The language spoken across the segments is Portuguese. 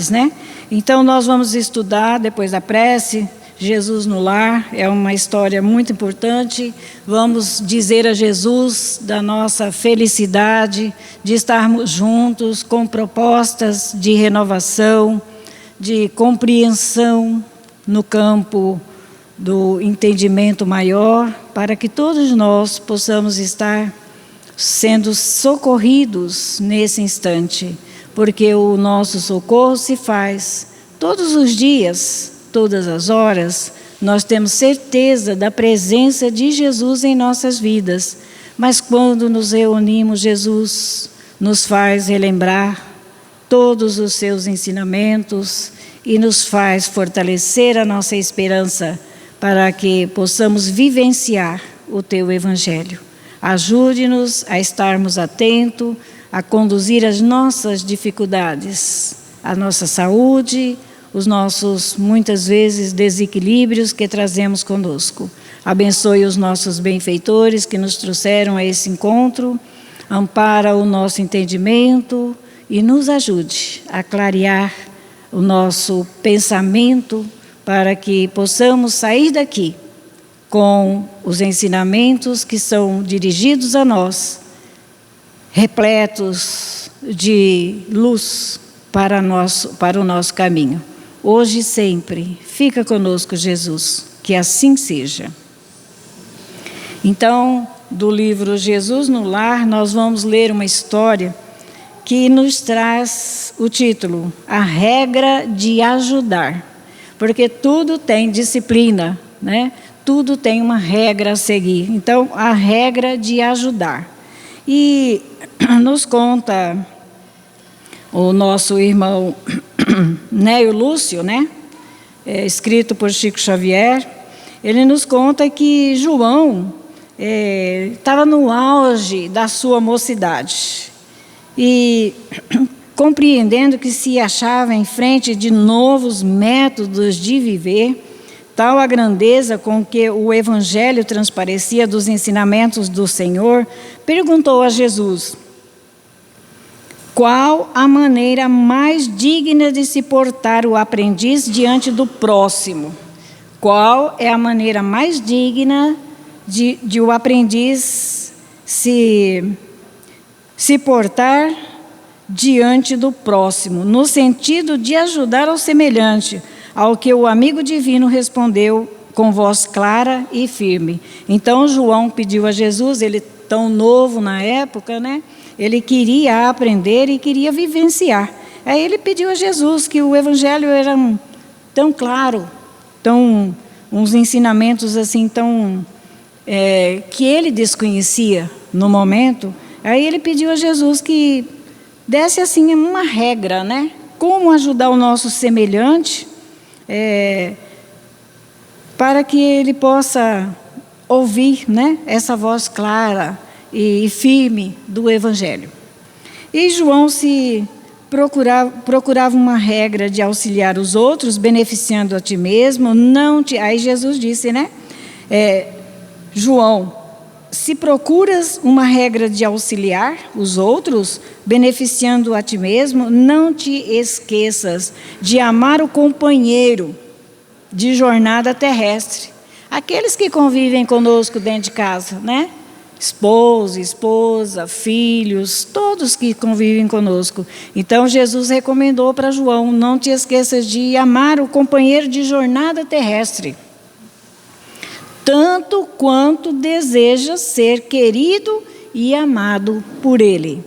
né? Então nós vamos estudar depois da prece, Jesus no lar, é uma história muito importante. Vamos dizer a Jesus da nossa felicidade de estarmos juntos com propostas de renovação, de compreensão no campo do entendimento maior, para que todos nós possamos estar sendo socorridos nesse instante, porque o nosso socorro se faz todos os dias, todas as horas. Nós temos certeza da presença de Jesus em nossas vidas, mas quando nos reunimos, Jesus nos faz relembrar todos os seus ensinamentos e nos faz fortalecer a nossa esperança para que possamos vivenciar o Teu Evangelho. Ajude-nos a estarmos atentos, a conduzir as nossas dificuldades, a nossa saúde, os nossos, muitas vezes, desequilíbrios que trazemos conosco. Abençoe os nossos benfeitores que nos trouxeram a esse encontro, ampara o nosso entendimento e nos ajude a clarear o nosso pensamento para que possamos sair daqui com os ensinamentos que são dirigidos a nós, repletos de luz para o nosso caminho. Hoje e sempre, fica conosco, Jesus, que assim seja. Então, do livro Jesus no Lar, nós vamos ler uma história que nos traz o título, A Regra de Ajudar, porque tudo tem disciplina, né? Tudo tem uma regra a seguir. Então, a regra de ajudar. E nos conta o nosso irmão Néio Lúcio, né? Escrito por Chico Xavier. Ele nos conta que João estava no auge da sua mocidade e compreendendo que se achava em frente de novos métodos de viver, tal a grandeza com que o Evangelho transparecia dos ensinamentos do Senhor, perguntou a Jesus: qual a maneira mais digna de se portar o aprendiz diante do próximo? Qual é a maneira mais digna de o aprendiz se portar diante do próximo, no sentido de ajudar ao semelhante? Ao que o amigo divino respondeu com voz clara e firme. Então João pediu a Jesus, ele tão novo na época, né? Ele queria aprender e queria vivenciar. Aí ele pediu a Jesus que o Evangelho era tão claro, uns ensinamentos assim tão que ele desconhecia no momento. Aí ele pediu a Jesus que desse assim uma regra, né? Como ajudar o nosso semelhante, para que ele possa ouvir, né, essa voz clara e firme do Evangelho. E João procurava uma regra de auxiliar os outros, beneficiando a ti mesmo. Aí Jesus disse, né, João, se procuras uma regra de auxiliar os outros, beneficiando a ti mesmo, não te esqueças de amar o companheiro de jornada terrestre. Aqueles que convivem conosco dentro de casa, né? Esposo, esposa, filhos, todos que convivem conosco. Então Jesus recomendou para João, não te esqueças de amar o companheiro de jornada terrestre, tanto quanto desejas ser querido e amado por ele.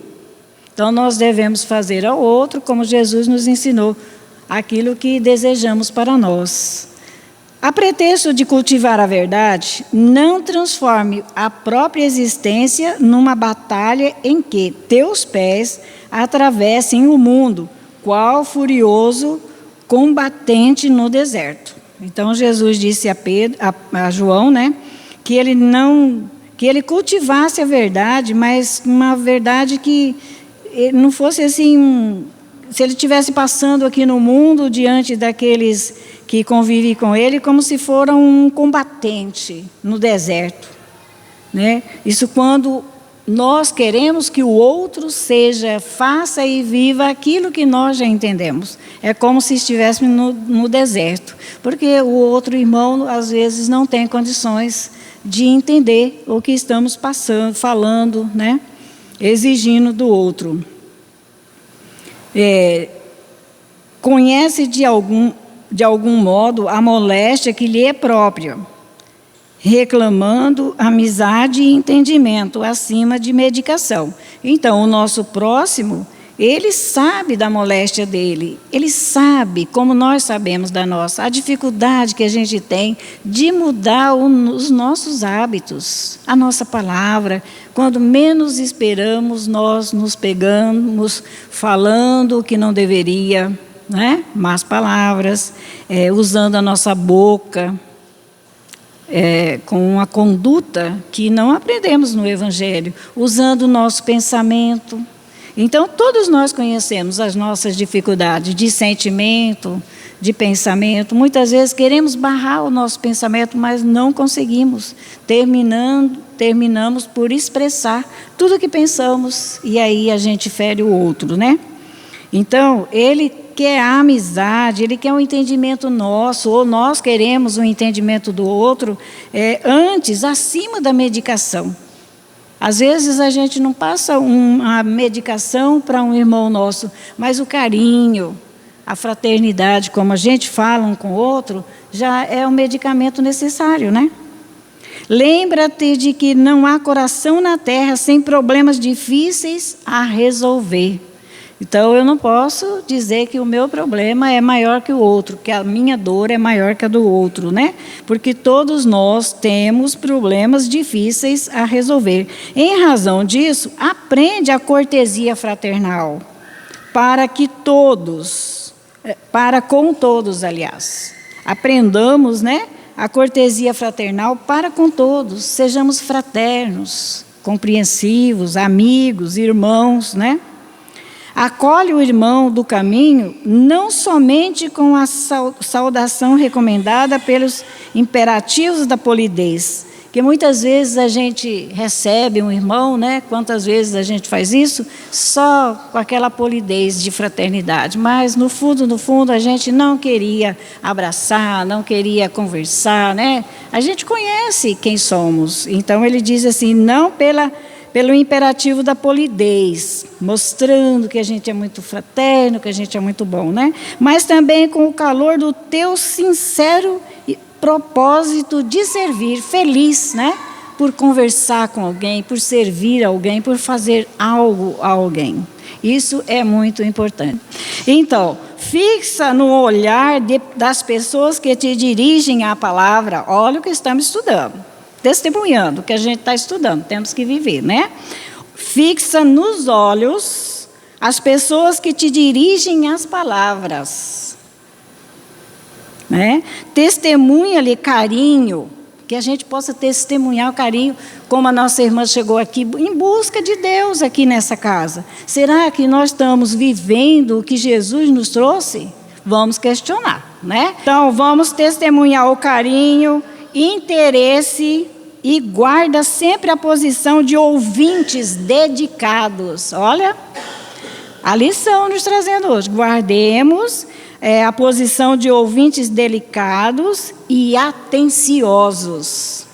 Então nós devemos fazer ao outro, como Jesus nos ensinou, aquilo que desejamos para nós. A pretexto de cultivar a verdade, não transforme a própria existência numa batalha em que teus pés atravessem o mundo, qual furioso combatente no deserto. Então Jesus disse a João, né, que ele cultivasse a verdade, mas uma verdade que não fosse assim, se ele estivesse passando aqui no mundo diante daqueles que convivem com ele, como se fosse um combatente no deserto, né? Isso quando nós queremos que o outro faça e viva aquilo que nós já entendemos. É como se estivéssemos no deserto, porque o outro irmão, às vezes, não tem condições de entender o que estamos falando, né? Exigindo do outro. Conhece de algum modo a moléstia que lhe é própria, reclamando amizade e entendimento acima de medicação. Então, o nosso próximo, ele sabe da moléstia dele, ele sabe, como nós sabemos da nossa, a dificuldade que a gente tem de mudar os nossos hábitos, a nossa palavra. Quando menos esperamos, nós nos pegamos falando o que não deveria, né? Más palavras, usando a nossa boca, com uma conduta que não aprendemos no Evangelho, usando o nosso pensamento. Então, todos nós conhecemos as nossas dificuldades de sentimento, de pensamento. Muitas vezes queremos barrar o nosso pensamento, mas não conseguimos. Terminamos por expressar tudo o que pensamos, e aí a gente fere o outro, né? Então, ele quer a amizade, ele quer um entendimento nosso, ou nós queremos um entendimento do outro, antes, acima da medicação. Às vezes a gente não passa uma medicação para um irmão nosso, mas o carinho, a fraternidade, como a gente fala um com o outro, já é um medicamento necessário, né? Lembra-te de que não há coração na terra sem problemas difíceis a resolver. Então, eu não posso dizer que o meu problema é maior que o outro, que a minha dor é maior que a do outro, né? Porque todos nós temos problemas difíceis a resolver. Em razão disso, aprende a cortesia fraternal, para com todos, aliás. Aprendamos, né? A cortesia fraternal para com todos. Sejamos fraternos, compreensivos, amigos, irmãos, né? Acolhe o irmão do caminho não somente com a saudação recomendada pelos imperativos da polidez, que muitas vezes a gente recebe um irmão, né? Quantas vezes a gente faz isso? Só com aquela polidez de fraternidade, mas no fundo a gente não queria abraçar, não queria conversar, né? A gente conhece quem somos, então ele diz assim, não pelo imperativo da polidez, mostrando que a gente é muito fraterno, que a gente é muito bom, né? Mas também com o calor do teu sincero propósito de servir, feliz, né? Por conversar com alguém, por servir alguém, por fazer algo a alguém. Isso é muito importante. Então, fixa no olhar das pessoas que te dirigem a palavra. Olha o que estamos estudando. Testemunhando o que a gente está estudando, temos que viver, né? Fixa nos olhos as pessoas que te dirigem as palavras, né? Testemunha-lhe carinho, que a gente possa testemunhar o carinho, como a nossa irmã chegou aqui, em busca de Deus aqui nessa casa. Será que nós estamos vivendo o que Jesus nos trouxe? Vamos questionar, né? Então, vamos testemunhar o carinho, interesse, e guarda sempre a posição de ouvintes dedicados. Olha, a lição nos trazendo hoje. Guardemos a posição de ouvintes delicados e atenciosos.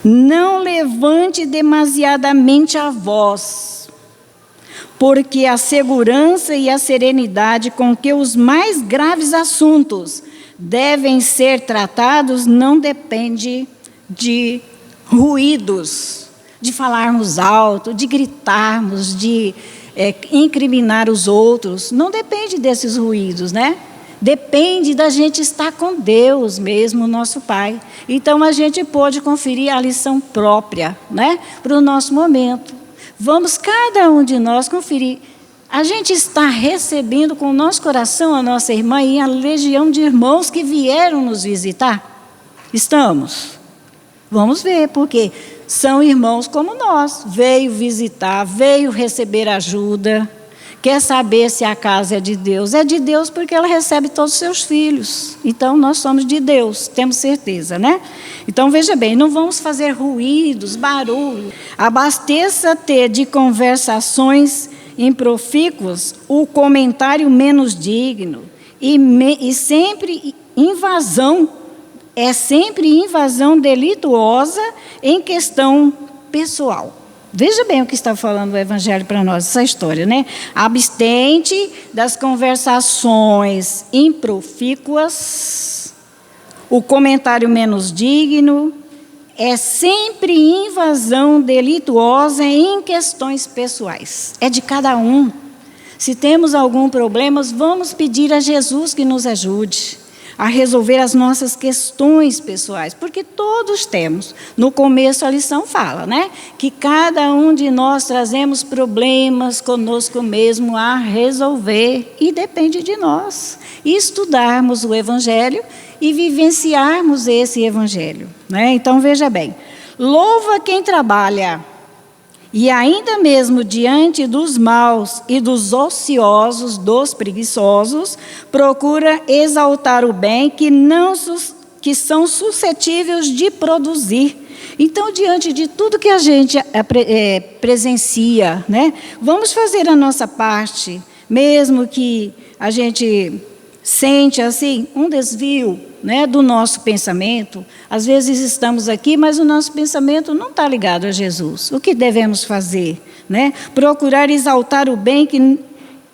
Não levante demasiadamente a voz, porque a segurança e a serenidade com que os mais graves assuntos devem ser tratados não depende de ruídos, de falarmos alto, de gritarmos, de incriminar os outros. Não depende desses ruídos, né? Depende da gente estar com Deus mesmo, nosso Pai. Então, a gente pode conferir a lição própria, né? Para o nosso momento. Vamos, cada um de nós, conferir. A gente está recebendo com o nosso coração a nossa irmã e a legião de irmãos que vieram nos visitar? Estamos? Vamos ver, porque são irmãos como nós. Veio visitar, veio receber ajuda, quer saber se a casa é de Deus. É de Deus porque ela recebe todos os seus filhos. Então, nós somos de Deus, temos certeza, né? Então, veja bem, não vamos fazer ruídos, barulho. Abasteça-te de conversações improfícuas, o comentário menos digno, e sempre invasão, sempre invasão delituosa em questão pessoal. Veja bem o que está falando o Evangelho para nós, essa história, né? Abstente das conversações improfícuas, o comentário menos digno, é sempre invasão delituosa em questões pessoais. É de cada um. Se temos algum problema, vamos pedir a Jesus que nos ajude a resolver as nossas questões pessoais, porque todos temos. No começo a lição fala, né? Que cada um de nós trazemos problemas conosco mesmo a resolver, e depende de nós estudarmos o Evangelho e vivenciarmos esse Evangelho, né? Então, veja bem, louva quem trabalha, e ainda mesmo diante dos maus e dos ociosos, dos preguiçosos, procura exaltar o bem que são suscetíveis de produzir. Então, diante de tudo que a gente presencia, né, vamos fazer a nossa parte, mesmo que a gente sente assim um desvio, né, do nosso pensamento. Às vezes estamos aqui, mas o nosso pensamento não está ligado a Jesus. O que devemos fazer? Né? Procurar exaltar o bem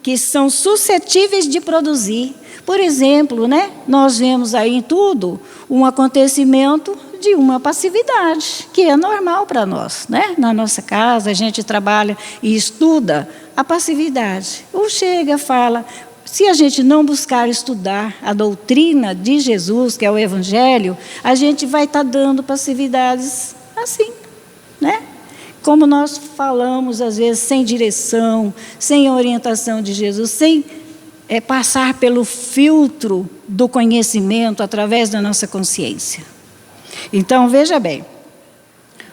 que são suscetíveis de produzir. Por exemplo, né, nós vemos aí em tudo um acontecimento de uma passividade, que é normal para nós, né? Na nossa casa, a gente trabalha e estuda a passividade. Ou chega, fala. Se a gente não buscar estudar a doutrina de Jesus, que é o Evangelho, a gente vai estar dando passividades assim, né? Como nós falamos, às vezes, sem direção, sem orientação de Jesus, sem passar pelo filtro do conhecimento através da nossa consciência. Então, veja bem,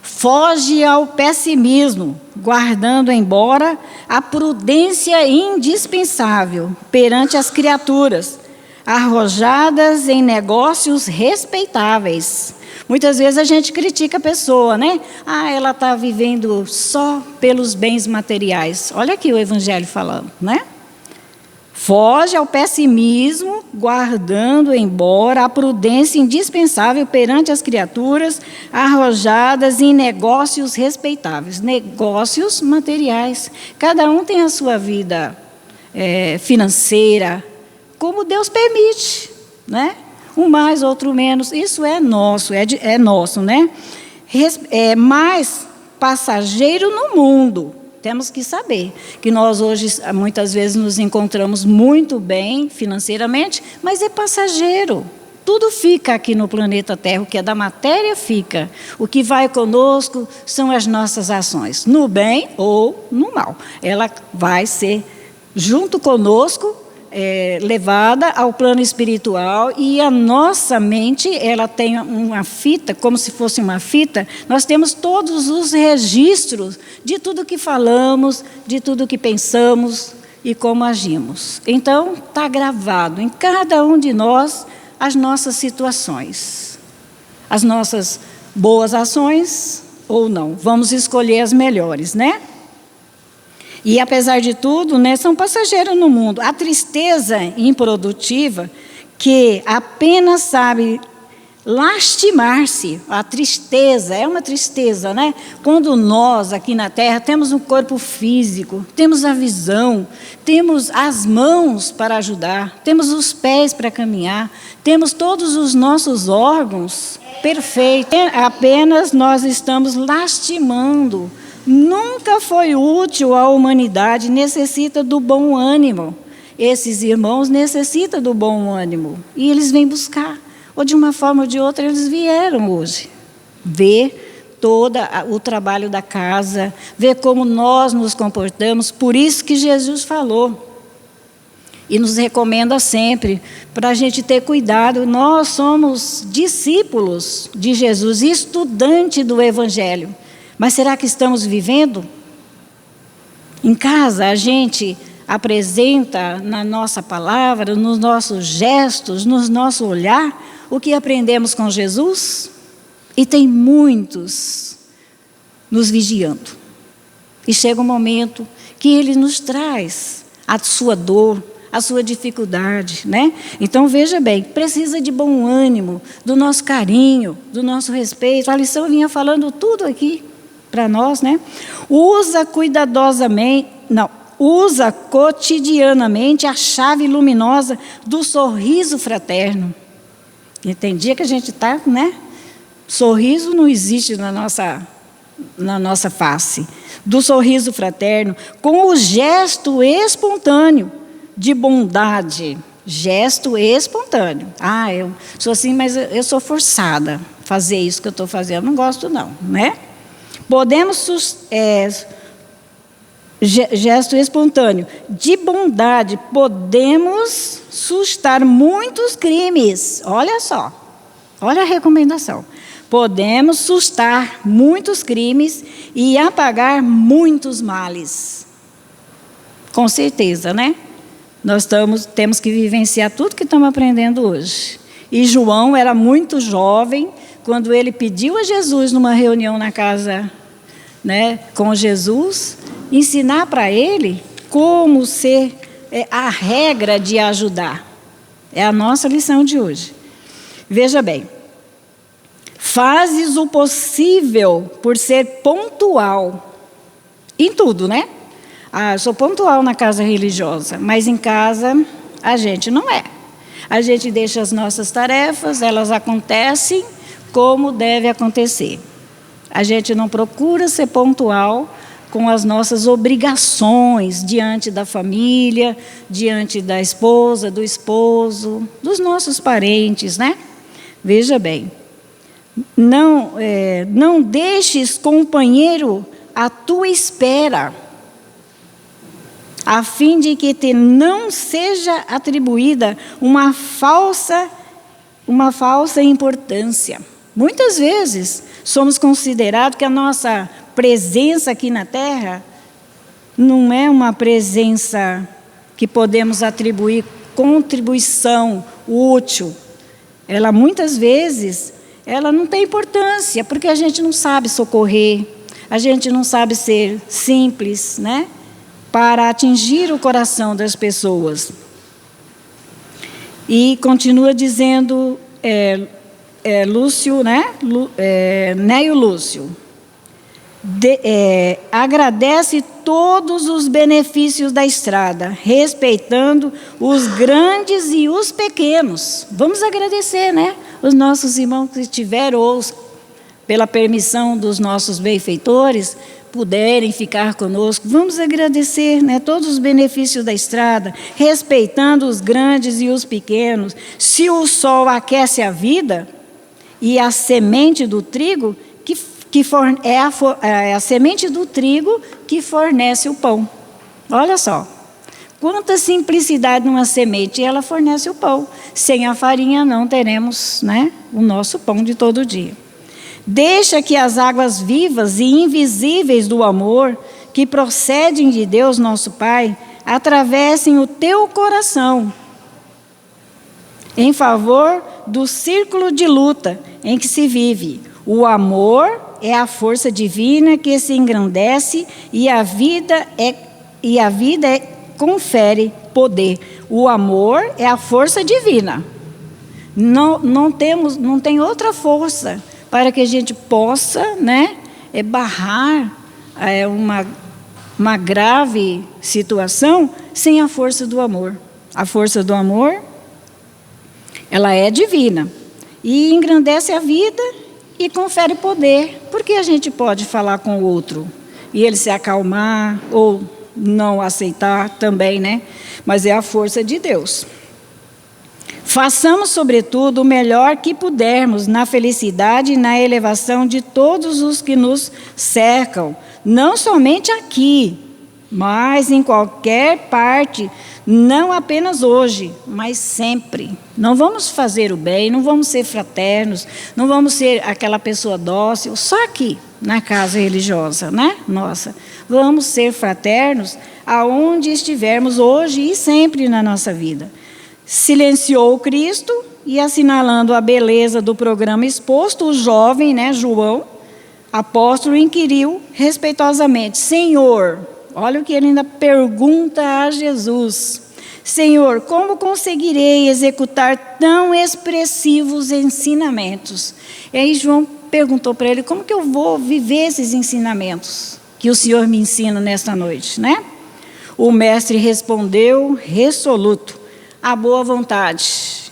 foge ao pessimismo, guardando embora a prudência indispensável perante as criaturas, arrojadas em negócios respeitáveis. Muitas vezes a gente critica a pessoa, né? Ah, ela está vivendo só pelos bens materiais. Olha aqui o Evangelho falando, né? Foge ao pessimismo, guardando embora a prudência indispensável perante as criaturas, arrojadas em negócios respeitáveis. Negócios materiais. Cada um tem a sua vida financeira, como Deus permite, né? Um mais, outro menos. Isso é nosso, é nosso, né? É mais passageiro no mundo. Temos que saber que nós hoje, muitas vezes, nos encontramos muito bem financeiramente, mas é passageiro. Tudo fica aqui no planeta Terra, o que é da matéria fica. O que vai conosco são as nossas ações, no bem ou no mal. Ela vai ser, junto conosco, levada ao plano espiritual, e a nossa mente, ela tem uma fita, como se fosse uma fita. Nós temos todos os registros de tudo que falamos, de tudo que pensamos e como agimos. Então, está gravado em cada um de nós as nossas situações, as nossas boas ações ou não. Vamos escolher as melhores, né? E, apesar de tudo, né, são passageiros no mundo. A tristeza improdutiva, que apenas sabe lastimar-se. A tristeza, é uma tristeza, né? Quando nós, aqui na Terra, temos um corpo físico, temos a visão, temos as mãos para ajudar, temos os pés para caminhar, temos todos os nossos órgãos perfeitos. Apenas nós estamos lastimando. Nunca foi útil à humanidade, necessita do bom ânimo. Esses irmãos necessitam do bom ânimo, e eles vêm buscar. Ou de uma forma ou de outra, eles vieram hoje ver todo o trabalho da casa, ver como nós nos comportamos. Por isso que Jesus falou e nos recomenda sempre para a gente ter cuidado. Nós somos discípulos de Jesus, estudantes do Evangelho. Mas será que estamos vivendo? Em casa, a gente apresenta na nossa palavra, nos nossos gestos, no nosso olhar, o que aprendemos com Jesus. E tem muitos nos vigiando. E chega um momento que Ele nos traz a sua dor, a sua dificuldade, né? Então, veja bem, precisa de bom ânimo, do nosso carinho, do nosso respeito. A lição vinha falando tudo aqui para nós, né? Usa cotidianamente a chave luminosa do sorriso fraterno. E tem dia que a gente está, né? Sorriso não existe na nossa face. Do sorriso fraterno, com o gesto espontâneo de bondade. Gesto espontâneo. Ah, eu sou assim, mas eu sou forçada a fazer isso que eu estou fazendo. Eu não gosto não, né? Gesto espontâneo de bondade, podemos sustar muitos crimes. Olha só, olha a recomendação. Podemos sustar muitos crimes e apagar muitos males. Com certeza, né? Nós temos que vivenciar tudo que estamos aprendendo hoje. E João era muito jovem quando ele pediu a Jesus numa reunião na casa, né, com Jesus, ensinar para ele como ser a regra de ajudar. É a nossa lição de hoje. Veja bem, fazes o possível por ser pontual em tudo, né? Ah, eu sou pontual na casa religiosa, mas em casa a gente não é. A gente deixa as nossas tarefas, elas acontecem como deve acontecer. A gente não procura ser pontual com as nossas obrigações diante da família, diante da esposa, do esposo, dos nossos parentes, né? Veja bem, não deixes, companheiro, a tua espera, a fim de que te não seja atribuída uma falsa importância. Muitas vezes somos considerados que a nossa presença aqui na Terra não é uma presença que podemos atribuir contribuição útil. Ela muitas vezes ela não tem importância, porque a gente não sabe socorrer, a gente não sabe ser simples, né, para atingir o coração das pessoas. E continua dizendo Lúcio, né? Neio Lúcio. Agradece todos os benefícios da estrada, respeitando os grandes e os pequenos. Vamos agradecer, né? Os nossos irmãos que estiveram, ou pela permissão dos nossos benfeitores, puderem ficar conosco. Vamos agradecer, né, todos os benefícios da estrada, respeitando os grandes e os pequenos. Se o sol aquece a vida, e a semente do trigo, é a semente do trigo que fornece o pão. Olha só, quanta simplicidade numa semente, e ela fornece o pão. Sem a farinha não teremos, né, o nosso pão de todo dia. Deixa que as águas vivas e invisíveis do amor, que procedem de Deus nosso Pai, atravessem o teu coração, em favor do círculo de luta em que se vive. O amor é a força divina que se engrandece e a vida confere poder. O amor é a força divina. Não tem outra força para que a gente possa, né, barrar uma grave situação sem a força do amor. A força do amor, ela é divina e engrandece a vida e confere poder, porque a gente pode falar com o outro e ele se acalmar ou não aceitar também, né? Mas é a força de Deus. Façamos, sobretudo, o melhor que pudermos na felicidade e na elevação de todos os que nos cercam, não somente aqui, mas em qualquer parte, não apenas hoje, mas sempre. Não vamos fazer o bem, não vamos ser fraternos, não vamos ser aquela pessoa dócil, só aqui, na casa religiosa, né? Nossa, vamos ser fraternos aonde estivermos hoje e sempre na nossa vida. Silenciou Cristo e, assinalando a beleza do programa exposto, o jovem, João, apóstolo, inquiriu respeitosamente: Senhor, olha o que ele ainda pergunta a Jesus: Senhor, como conseguirei executar tão expressivos ensinamentos? E aí João perguntou para ele: como que eu vou viver esses ensinamentos que o Senhor me ensina nesta noite, O mestre respondeu resoluto: a boa vontade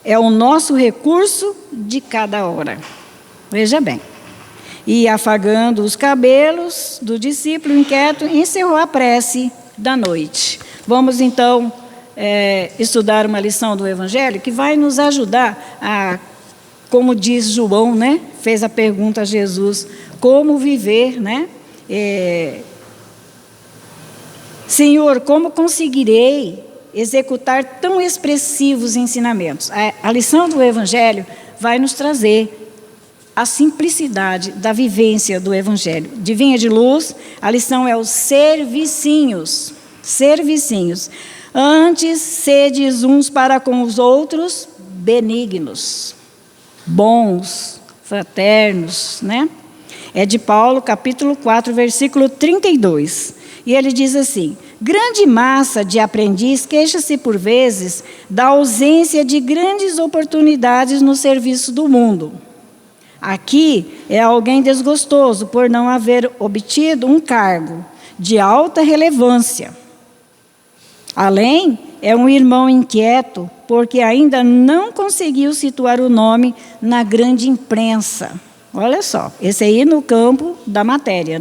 é o nosso recurso de cada hora. Veja bem. E, afagando os cabelos do discípulo inquieto, encerrou a prece da noite. Vamos, então, estudar uma lição do Evangelho que vai nos ajudar a, como diz João, fez a pergunta a Jesus, como viver, Senhor, como conseguirei executar tão expressivos ensinamentos? A lição do Evangelho vai nos trazer a simplicidade da vivência do Evangelho. Divina de luz, a lição é os servicinhos. Servicinhos. Antes, sedes uns para com os outros benignos, bons, fraternos, É de Paulo, capítulo 4, versículo 32. E ele diz assim: grande massa de aprendiz queixa-se por vezes da ausência de grandes oportunidades no serviço do mundo. Aqui é alguém desgostoso por não haver obtido um cargo de alta relevância. Além, é um irmão inquieto porque ainda não conseguiu situar o nome na grande imprensa. Olha só, esse aí no campo da matéria,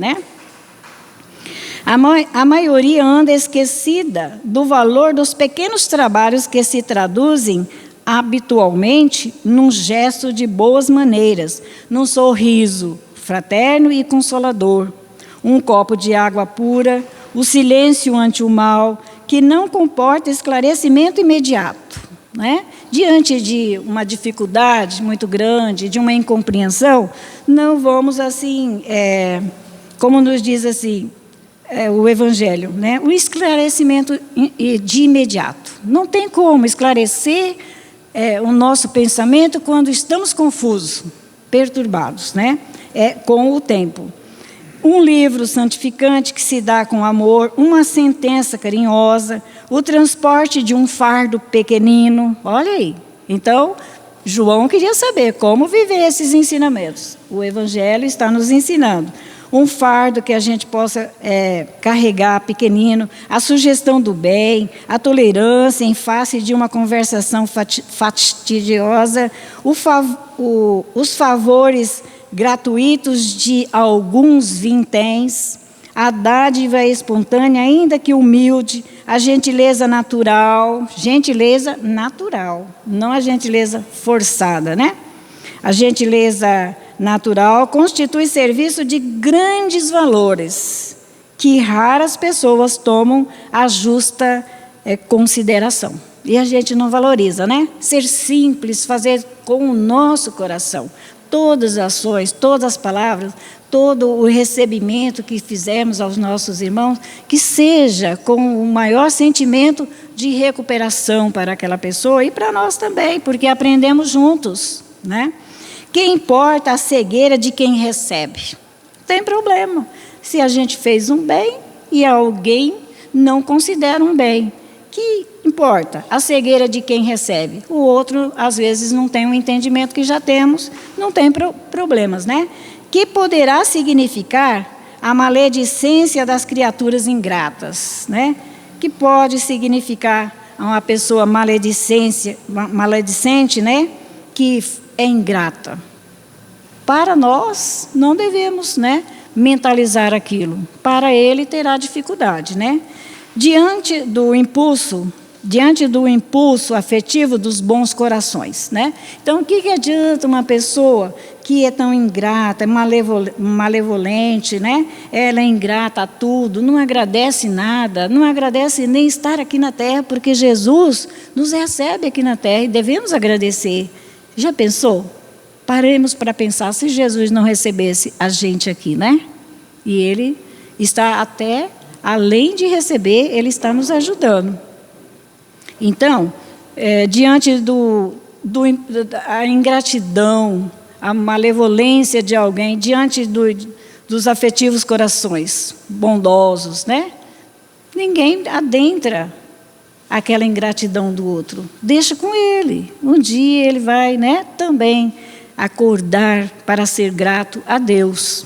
A maioria anda esquecida do valor dos pequenos trabalhos que se traduzem habitualmente num gesto de boas maneiras, num sorriso fraterno e consolador, um copo de água pura, o silêncio ante o mal, que não comporta esclarecimento imediato. Diante de uma dificuldade muito grande, de uma incompreensão, não vamos assim, como nos diz assim, o Evangelho, o esclarecimento de imediato. Não tem como esclarecer o nosso pensamento quando estamos confusos, perturbados, com o tempo. Um livro santificante que se dá com amor, uma sentença carinhosa, o transporte de um fardo pequenino. Olha aí. Então, João queria saber como viver esses ensinamentos. O Evangelho está nos ensinando. Um fardo que a gente possa carregar pequenino, a sugestão do bem, a tolerância em face de uma conversação fastidiosa, os favores gratuitos de alguns vinténs, a dádiva espontânea, ainda que humilde, a gentileza natural, não a gentileza forçada, A gentileza natural constitui serviço de grandes valores, que raras pessoas tomam a justa consideração. E a gente não valoriza, Ser simples, fazer com o nosso coração. Todas as ações, todas as palavras, todo o recebimento que fizemos aos nossos irmãos, que seja com o maior sentimento de recuperação para aquela pessoa e para nós também, porque aprendemos juntos, Que importa a cegueira de quem recebe? Não tem problema. Se a gente fez um bem e alguém não considera um bem, que importa? A cegueira de quem recebe. O outro, às vezes, não tem o entendimento que já temos, não tem problemas, Que poderá significar a maledicência das criaturas ingratas, Que pode significar uma pessoa maledicente, Que é ingrata. Para nós, não devemos, mentalizar aquilo. Para ele, terá dificuldade, Diante do impulso afetivo dos bons corações, Então, o que adianta uma pessoa que é tão ingrata, malevolente, Ela é ingrata a tudo, não agradece nada, não agradece nem estar aqui na terra, porque Jesus nos recebe aqui na terra e devemos agradecer. Já pensou? Paremos para pensar, se Jesus não recebesse a gente aqui, E Ele está até além de receber, Ele está nos ajudando. Então, diante da ingratidão, a malevolência de alguém, diante dos afetivos corações bondosos, né? Ninguém adentra aquela ingratidão do outro. Deixa com ele. Um dia ele vai, né, também acordar para ser grato a Deus.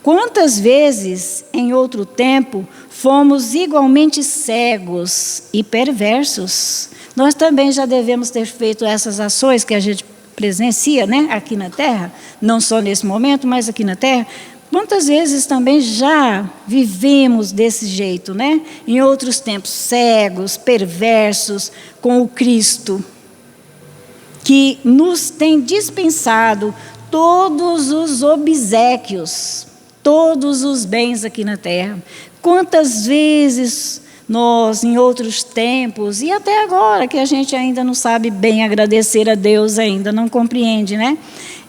Quantas vezes, em outro tempo, fomos igualmente cegos e perversos? Nós também já devemos ter feito essas ações que a gente presencia, né, aqui na Terra, não só nesse momento, mas aqui na Terra. Quantas vezes também já vivemos desse jeito, né? Em outros tempos, cegos, perversos, com o Cristo, que nos tem dispensado todos os obséquios, todos os bens aqui na Terra. Quantas vezes nós, em outros tempos, e até agora, que a gente ainda não sabe bem agradecer a Deus, ainda não compreende, né?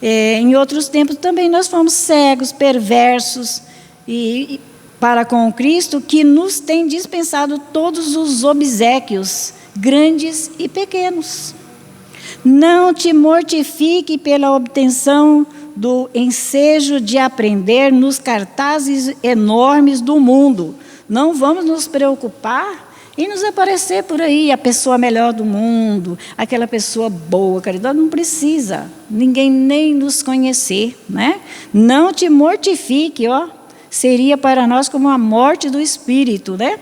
Em outros tempos também nós fomos cegos, perversos, e para com o Cristo, que nos tem dispensado todos os obséquios, grandes e pequenos. Não te mortifique pela obtenção do ensejo de aprender nos cartazes enormes do mundo. Não vamos nos preocupar em nos aparecer por aí a pessoa melhor do mundo, aquela pessoa boa, caridosa. Não precisa ninguém nem nos conhecer, né? Não te mortifique, ó. Seria para nós como a morte do espírito, né?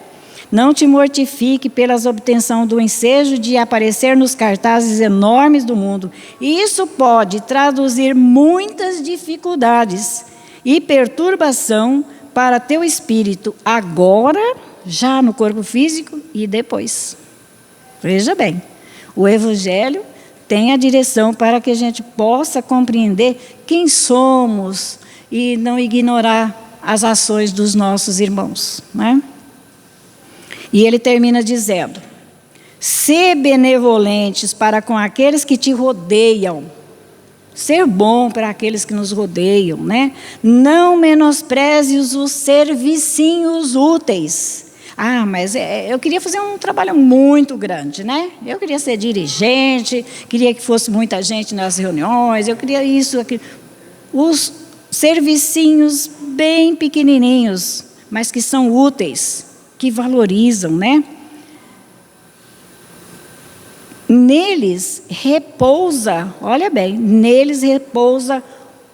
Não te mortifique pela obtenção do ensejo de aparecer nos cartazes enormes do mundo. Isso pode traduzir muitas dificuldades e perturbação para teu espírito, agora, já no corpo físico e depois. Veja bem, o Evangelho tem a direção para que a gente possa compreender quem somos e não ignorar as ações dos nossos irmãos, né? E ele termina dizendo: ser benevolentes para com aqueles que te rodeiam. Ser bom para aqueles que nos rodeiam, né? Não menosprezes os servicinhos úteis. Ah, mas eu queria fazer um trabalho muito grande, né? Eu queria ser dirigente, queria que fosse muita gente nas reuniões, eu queria isso, aquilo. Os servicinhos bem pequenininhos, mas que são úteis, que valorizam, né? Neles repousa, olha bem, neles repousa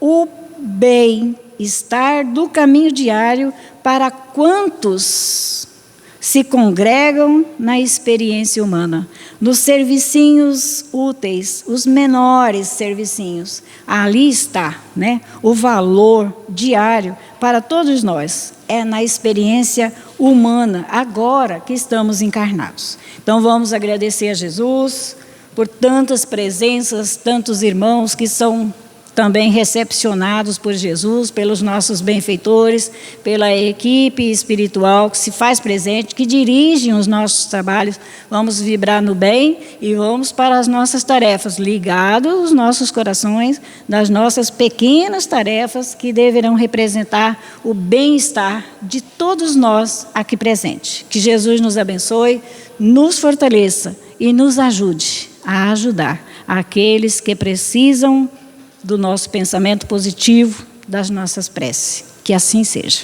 o bem-estar do caminho diário para quantos se congregam na experiência humana. Nos servicinhos úteis, os menores servicinhos, ali está, né, o valor diário para todos nós. É na experiência humana, agora que estamos encarnados. Então vamos agradecer a Jesus por tantas presenças, tantos irmãos que são também recepcionados por Jesus, pelos nossos benfeitores, pela equipe espiritual que se faz presente, que dirigem os nossos trabalhos. Vamos vibrar no bem e vamos para as nossas tarefas, ligados os nossos corações nas nossas pequenas tarefas que deverão representar o bem-estar de todos nós aqui presentes. Que Jesus nos abençoe, nos fortaleça e nos ajude a ajudar aqueles que precisam do nosso pensamento positivo, das nossas preces. Que assim seja.